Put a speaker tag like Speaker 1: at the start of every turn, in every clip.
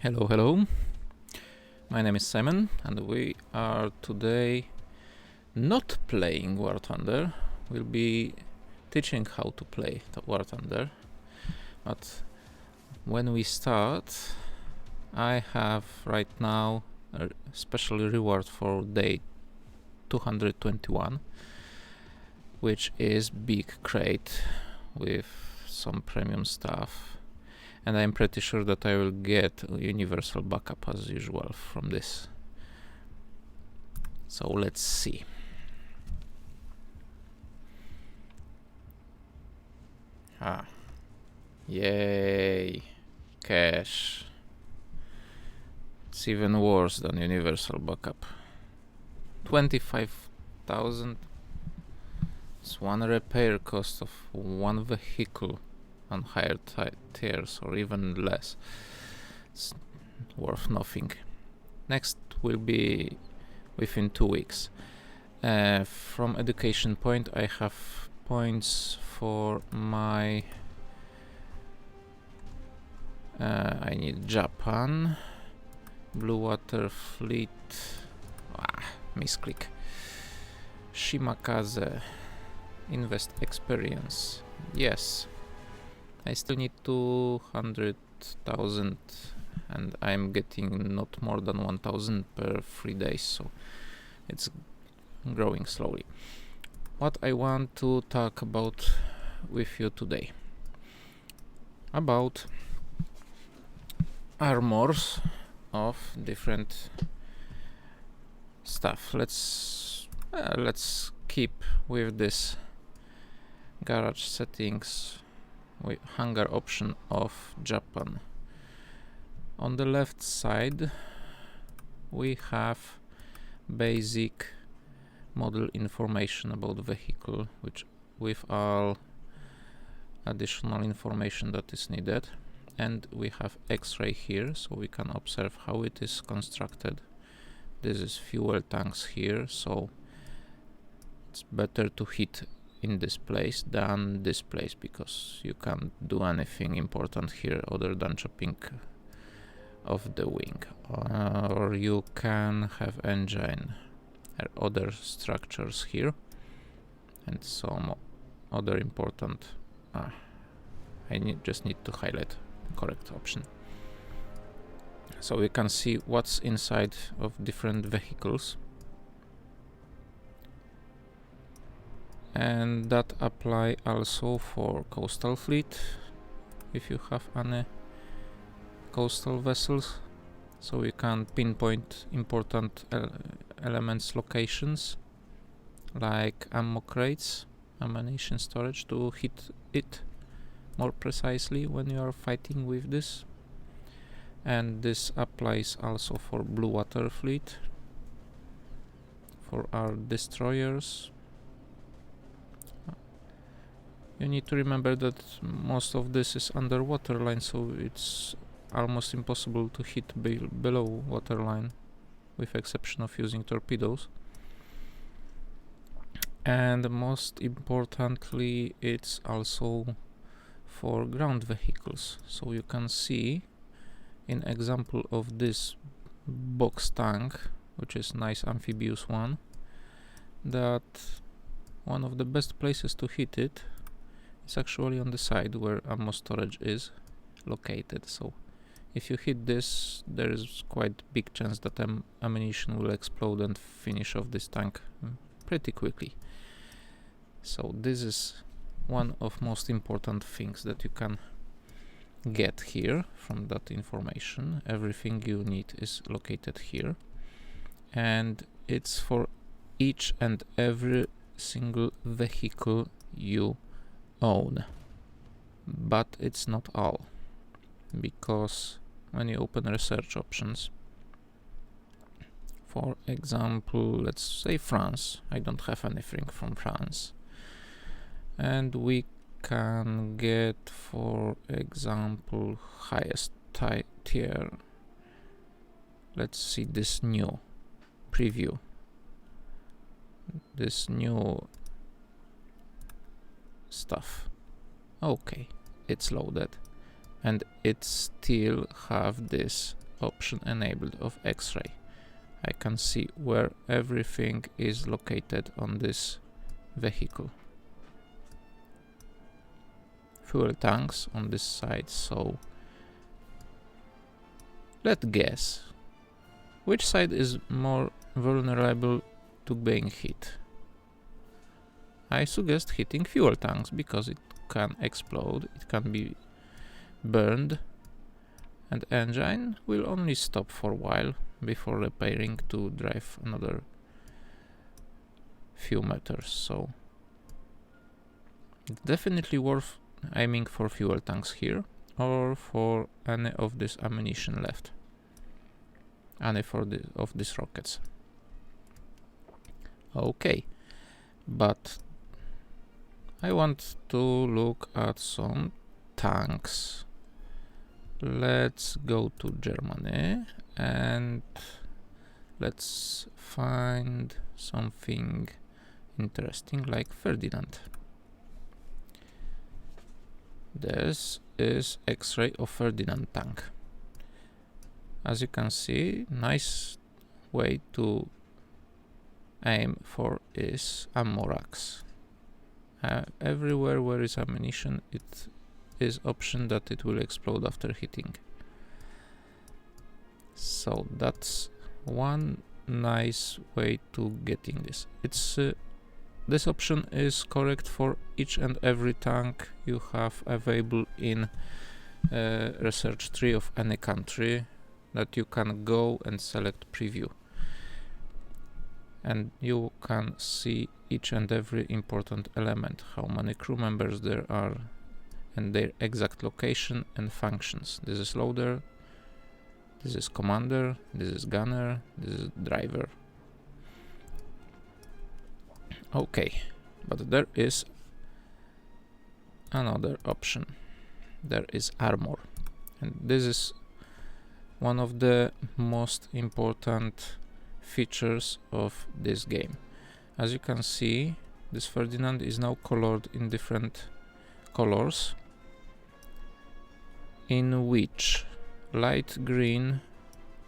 Speaker 1: Hello, hello. My name is Simon, and we are today not playing War Thunder. We'll be teaching how to play War Thunder. But when we start, I have right now a special reward for day 221, which is big crate with some premium stuff. And I'm pretty sure that I will get a universal backup as usual from this. So let's see. Yay! Cash. It's even worse than universal backup. 25,000. It's one repair cost of one vehicle on higher tiers, or even less. It's worth nothing. Next will be within 2 weeks. From education point, I have points for my I need Japan, Blue Water Fleet, misclick, Shimakaze, invest experience, yes. I still need 200,000 and I'm getting not more than 1,000 per 3 days, so it's growing slowly. What I want to talk about with you today, about armors of different stuff. Let's keep with this garage settings with hangar option of Japan. On the left side we have basic model information about the vehicle, which with all additional information that is needed, and we have X-ray here, so we can observe how it is constructed. This is fuel tanks here, so it's better to hit in this place than this place, because you can't do anything important here other than chopping of the wing, or you can have engine or other structures here, and some other important just need to highlight the correct option, so we can see what's inside of different vehicles. And that apply also for coastal fleet, if you have any coastal vessels, so we can pinpoint important elements locations like ammo crates, ammunition storage, to hit it more precisely when you are fighting with this. And this applies also for blue water fleet, for our destroyers. You need to remember that most of this is under waterline, so it's almost impossible to hit below waterline, with exception of using torpedoes. And most importantly, it's also for ground vehicles. So you can see in example of this box tank, which is nice amphibious one, that one of the best places to hit it is actually on the side where ammo storage is located. So if you hit this, there is quite big chance that ammunition will explode and finish off this tank pretty quickly. So this is one of most important things that you can get here from that information. Everything you need is located here, and it's for each and every single vehicle you own. But it's not all, because when you open research options, for example, let's say France, I don't have anything from France, and we can get, for example, highest tier. Let's see this new preview, this new stuff. Okay, it's loaded, and it still have this option enabled of X-ray. I can see where everything is located on this vehicle. Fuel tanks on this side, so let's guess which side is more vulnerable to being hit. I suggest hitting fuel tanks because it can explode, it can be burned, and engine will only stop for a while before repairing to drive another few meters, so it's definitely worth aiming for fuel tanks here, or for any of this ammunition left, any of these rockets. Okay, but I want to look at some tanks. Let's go to Germany and let's find something interesting like Ferdinand. This is X-ray of Ferdinand tank. As you can see, nice way to aim for is ammo racks. Everywhere where is ammunition, it is option that it will explode after hitting. So that's one nice way to getting this. This option is correct for each and every tank you have available in research tree of any country, that you can go and select preview, and you can see each and every important element, how many crew members there are and their exact location and functions. This is loader, this is commander, this is gunner, this is driver. Okay, but there is another option. There is armor, and this is one of the most important features of this game. As you can see, this Ferdinand is now colored in different colors, in which light green,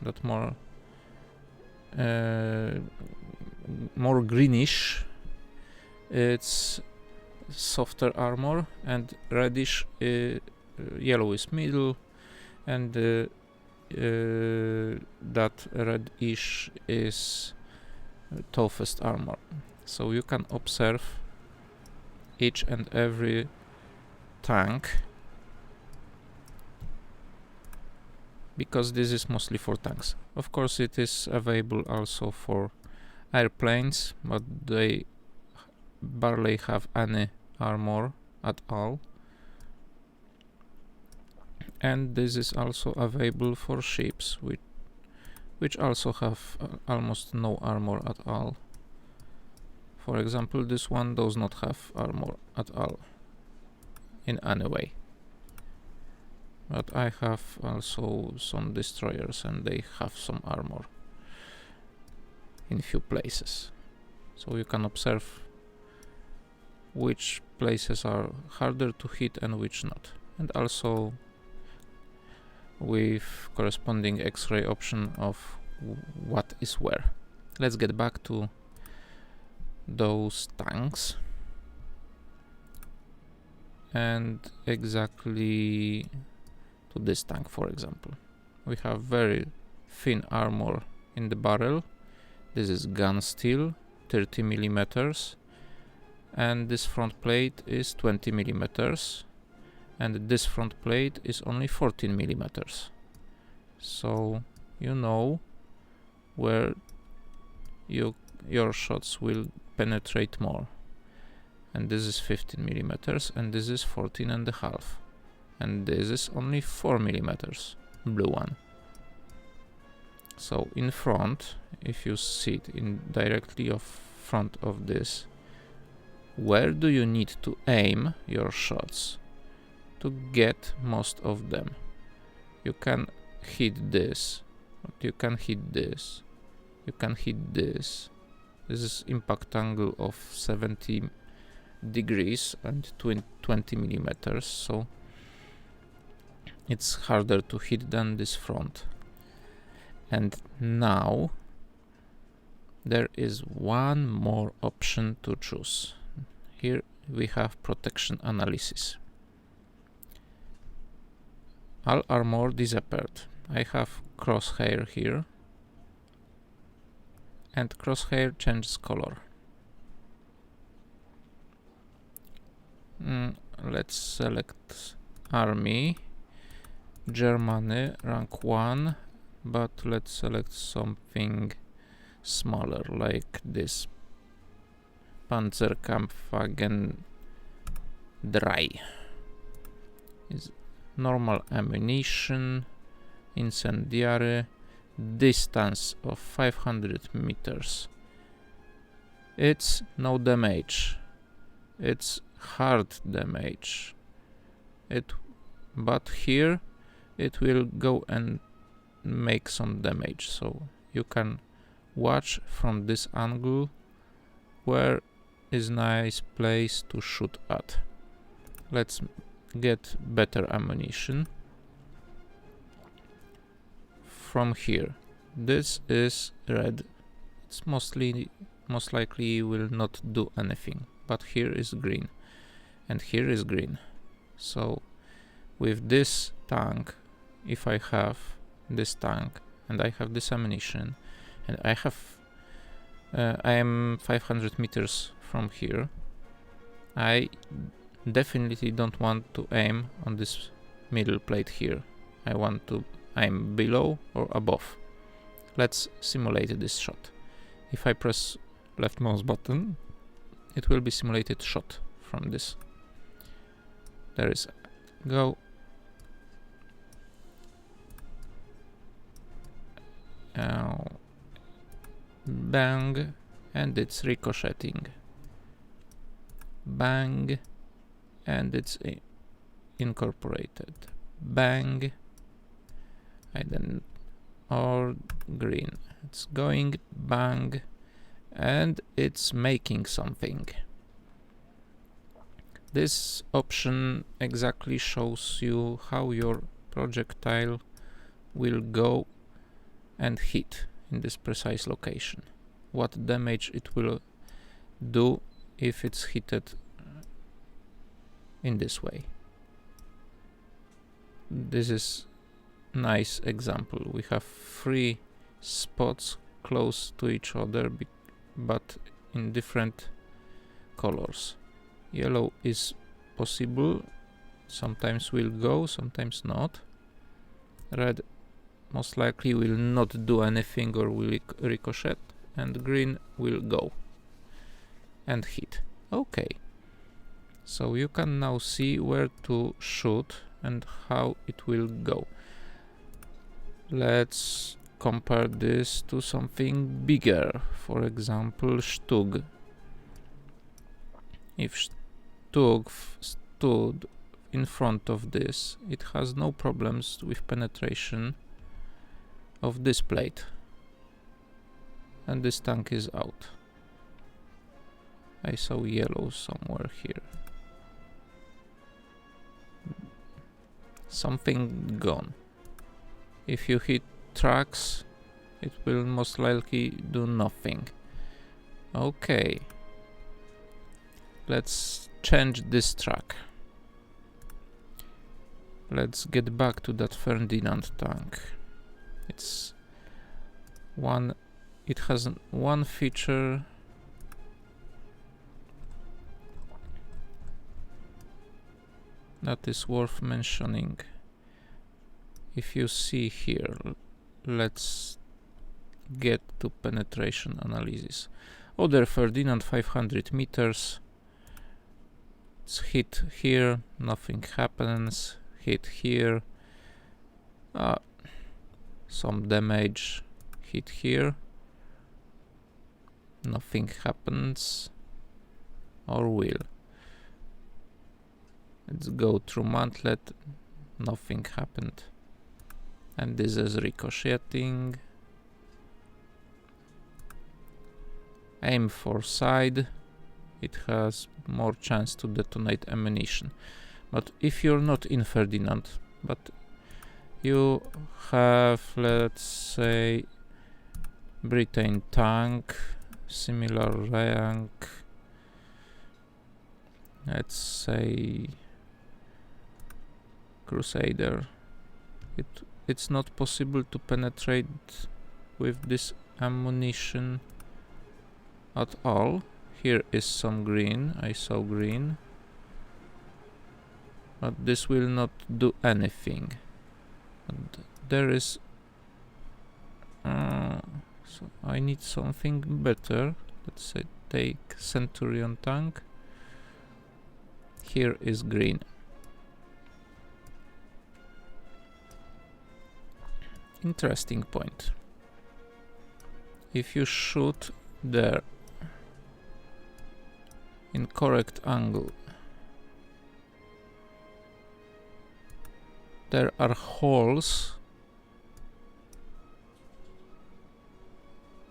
Speaker 1: that more greenish, it's softer armor, and reddish, yellow is middle, and that reddish is toughest armor. So you can observe each and every tank, because this is mostly for tanks. Of course it is available also for airplanes, but they barely have any armor at all. And this is also available for ships, which also have almost no armor at all. For example, this one does not have armor at all in any way. But I have also some destroyers, and they have some armor in few places. So you can observe which places are harder to hit and which not. And also with corresponding X-ray option of what is where. Let's get back to those tanks, and exactly to this tank, for example. We have very thin armor in the barrel. This is gun steel, 30 millimeters, and this front plate is 20 millimeters, and this front plate is only 14 millimeters. So you know where your shots will penetrate more. And this is 15 millimeters, and this is 14.5, and this is only 4 millimeters, blue one. So in front, if you sit in directly of front of this, where do you need to aim your shots to get most of them? You can hit this, but you can hit this, you can hit this. This is impact angle of 70 degrees and 20 millimeters, so it's harder to hit than this front. And now there is one more option to choose. Here we have protection analysis. All armor disappeared. I have crosshair here, and crosshair changes color. Let's select army, Germany, rank 1, but let's select something smaller like this. Panzerkampfwagen 3 is normal ammunition, incendiary, distance of 500 meters. It's no damage. It's hard damage. But here it will go and make some damage. So you can watch from this angle where is nice place to shoot at. Let's get better ammunition from here. This is red. It's most likely will not do anything, but here is green and here is green. So with this tank, if I have this tank and I have this ammunition and I am 500 meters from here, I definitely don't want to aim on this middle plate here. I want to aim below or above. Let's simulate this shot. If I press left mouse button, it will be simulated shot from this. There is go. Bang, and it's ricocheting. Bang, and it's incorporated. Bang, or green. It's going bang, and it's making something. This option exactly shows you how your projectile will go and hit in this precise location. What damage it will do if it's hit in this way. This is nice example. We have 3 spots close to each other, but in different colors. Yellow is possible, sometimes will go, sometimes not. Red most likely will not do anything or will ricochet, and green will go and hit. Okay, so you can now see where to shoot and how it will go. Let's compare this to something bigger, for example Stug. If Stug stood in front of this, it has no problems with penetration of this plate, and this tank is out. I saw yellow somewhere here. Something gone. If you hit tracks, it will most likely do nothing. Okay, let's change this track. Let's get back to that Ferdinand tank. It has one feature that is worth mentioning. If you see here, let's get to penetration analysis. Other Ferdinand 500 meters. It's hit here, nothing happens. Hit here, some damage. Hit here, nothing happens, or will. Let's go through mantlet, nothing happened. And this is ricocheting. Aim for side, it has more chance to detonate ammunition. But if you're not in Ferdinand, but You have, let's say, Britain tank, similar rank, let's say Crusader. It's not possible to penetrate with this ammunition at all. Here is some green, I saw green, but this will not do anything. And there is so I need something better. Let's say take Centurion tank. Here is green. Interesting point. If you shoot there in correct angle, there are holes.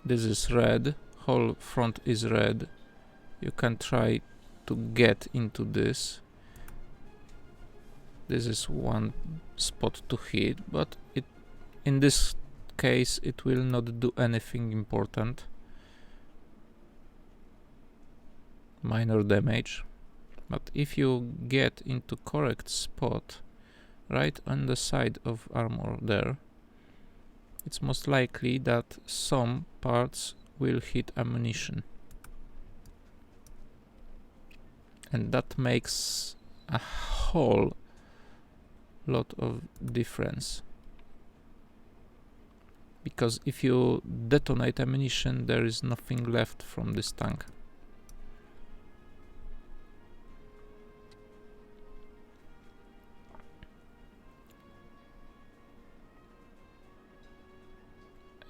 Speaker 1: This is red, whole front is red. You can try to get into this. This is one spot to hit, but in this case it will not do anything important. Minor damage. But if you get into correct spot, right on the side of armor there, it's most likely that some parts will hit ammunition. And that makes a whole lot of difference. Because if you detonate ammunition, there is nothing left from this tank.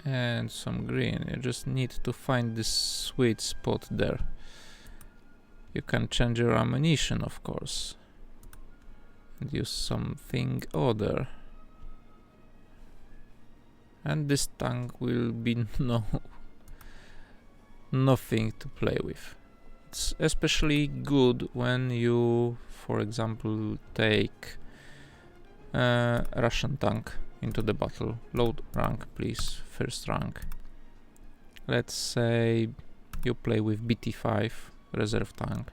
Speaker 1: And some green. You just need to find this sweet spot there. You can change your ammunition, of course, and use something other. And this tank will be nothing to play with. It's especially good when you, for example, take a Russian tank into the battle. Load rank, please. First rank. Let's say you play with BT5, reserve tank,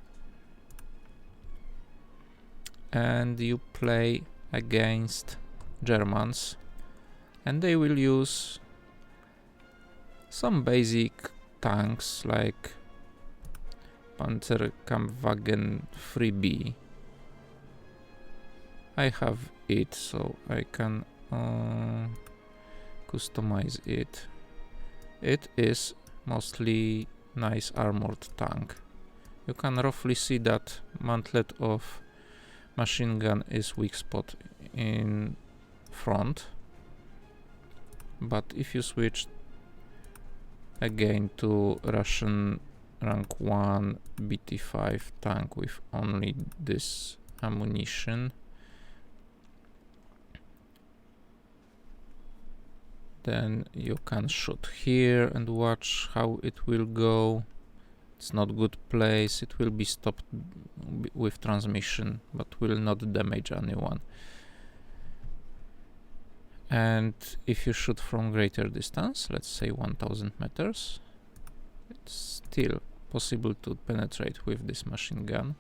Speaker 1: and you play against Germans, and they will use some basic tanks like Panzerkampfwagen 3B. I have it, so I can customize it. It is mostly nice armored tank. You can roughly see that mantlet of machine gun is weak spot in front, but if you switch again to Russian rank 1 BT5 tank with only this ammunition, then you can shoot here and watch how it will go. It's not good place, it will be stopped with transmission, but will not damage anyone. And if you shoot from greater distance, let's say 1000 meters, it's still possible to penetrate with this machine gun.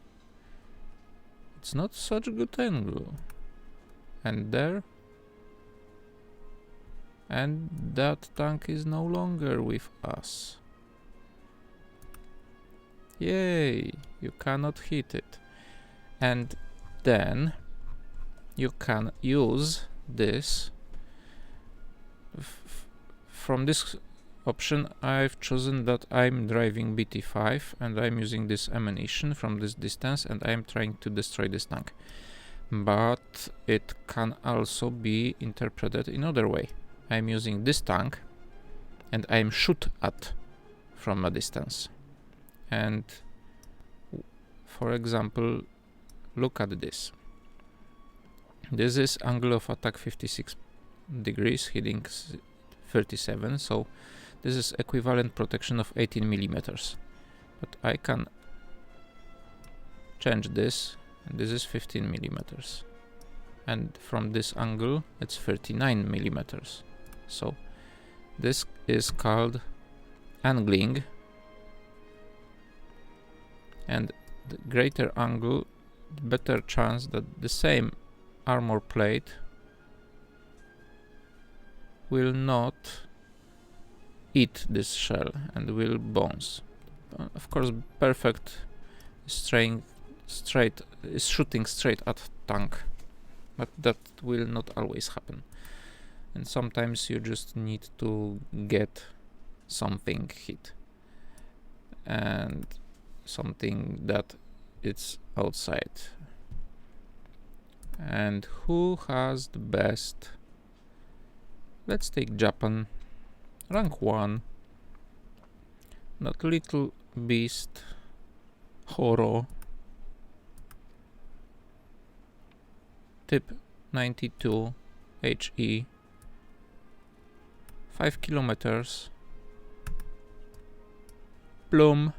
Speaker 1: It's not such a good angle. And there, and that tank is no longer with us. Yay, you cannot hit it. And then you can use this. From this option I've chosen that I'm driving BT5 and I'm using this ammunition from this distance and I'm trying to destroy this tank. But it can also be interpreted in other way. I'm using this tank and I'm shoot at from a distance. And for example, look at this. This is angle of attack 56 degrees, hitting 37, so this is equivalent protection of 18 millimeters. But I can change this, and this is 15 millimeters. and from this angle it's 39 millimeters. So this is called angling, and the greater angle, the better chance that the same armor plate will not eat this shell and will bounce. Of course, perfect shooting straight at tank, but that will not always happen. And sometimes you just need to get something hit and something that it's outside. And who has the best? Let's take Japan, rank 1, that little beast, Horo, tip 92 HE, 5 kilometers, bloom,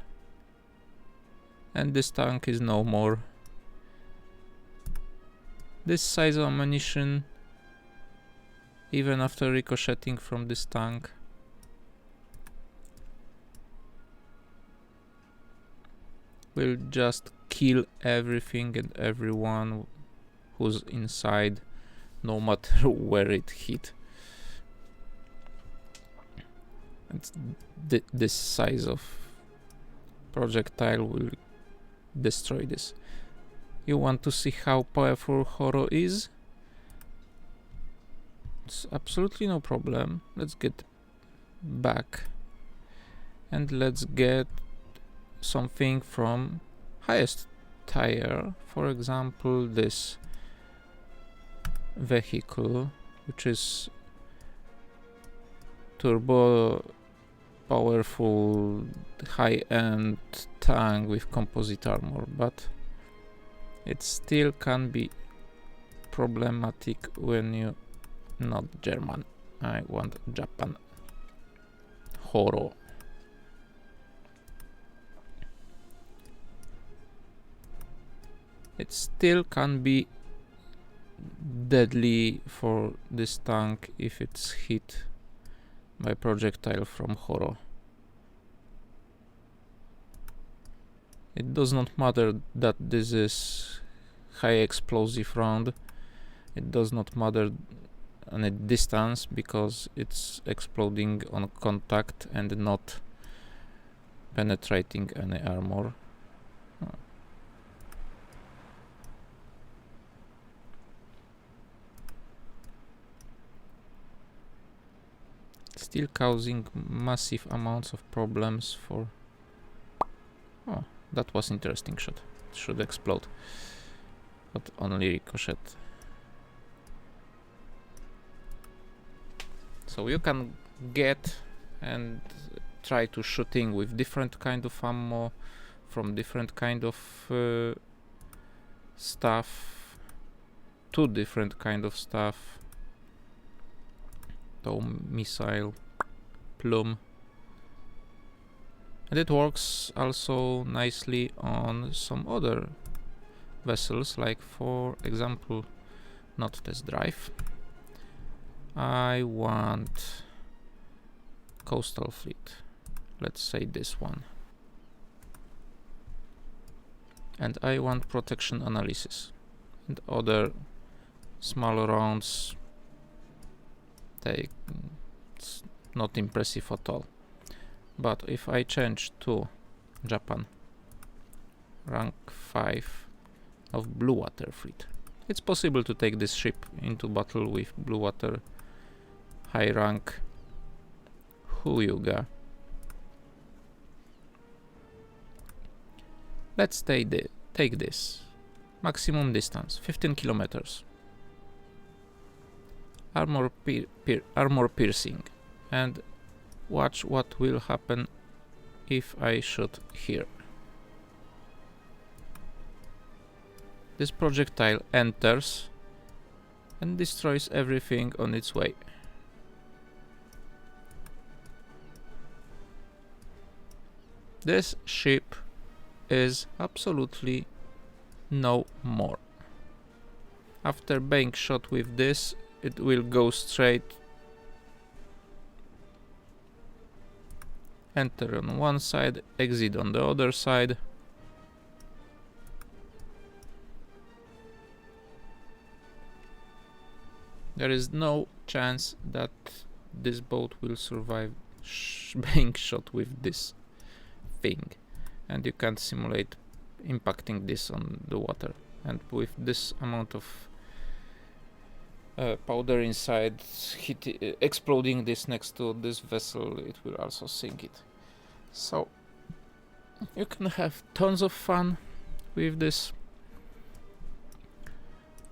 Speaker 1: and this tank is no more. This size of ammunition, even after ricocheting from this tank, will just kill everything and everyone who's inside, no matter where it hit. It's this size of projectile will destroy this. You want to see how powerful Horo is? It's absolutely no problem. Let's get back and let's get something from highest tier. For example, this vehicle, which is turbo powerful high-end tank with composite armor, but it still can be problematic when you not German. I want Japan. Horo. It still can be deadly for this tank if it's hit by projectile from Horo. It does not matter that this is high explosive round. It does not matter on a distance because it's exploding on contact and not penetrating any armor. Still causing massive amounts of problems for... Oh, that was interesting shot. It should explode, but only ricochet. So you can get and try to shooting with different kind of ammo from different kind of stuff, two different kind of stuff. Tow missile, plume, and it works also nicely on some other vessels, like for example, not test drive. I want coastal fleet, let's say this one, and I want protection analysis and other small rounds. It's not impressive at all. But if I change to Japan, rank 5 of blue water fleet, it's possible to take this ship into battle with blue water high rank Huyuga. Let's take this. Maximum distance 15 kilometers. Armor piercing, and watch what will happen if I shoot here. This projectile enters and destroys everything on its way. This ship is absolutely no more. After being shot with this, it will go straight, enter on one side, exit on the other side. There is no chance that this boat will survive being shot with this thing, and you can't simulate impacting this on the water. And with this amount of powder inside, exploding this next to this vessel, it will also sink it. So you can have tons of fun with this,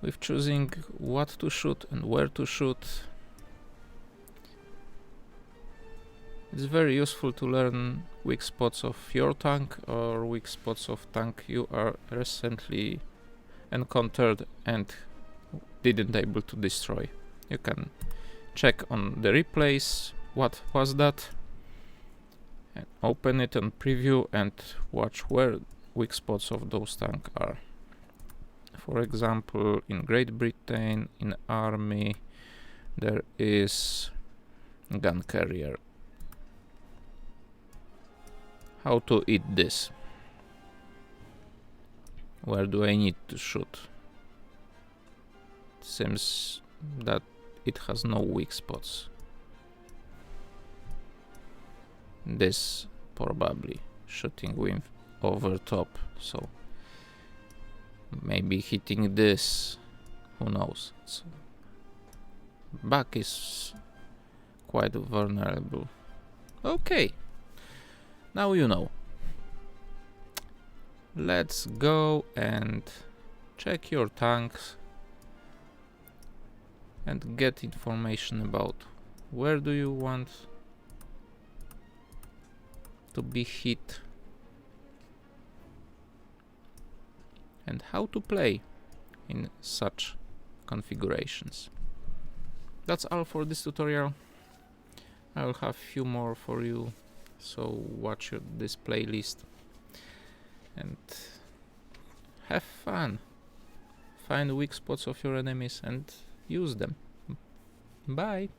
Speaker 1: with choosing what to shoot and where to shoot. It's very useful to learn weak spots of your tank or weak spots of tank you are recently encountered and didn't able to destroy. You can check on the replays what was that, and open it and preview and watch where weak spots of those tanks are. For example, in Great Britain, in army, there is gun carrier. How to eat this? Where do I need to shoot? Seems that it has no weak spots. This probably shooting with over top, so maybe hitting this, who knows. Back is quite vulnerable. Okay, now you know. Let's go and check your tanks and get information about where do you want to be hit and how to play in such configurations. That's all for this tutorial. I will have few more for you, so watch this playlist and have fun. Find weak spots of your enemies and use them. Bye!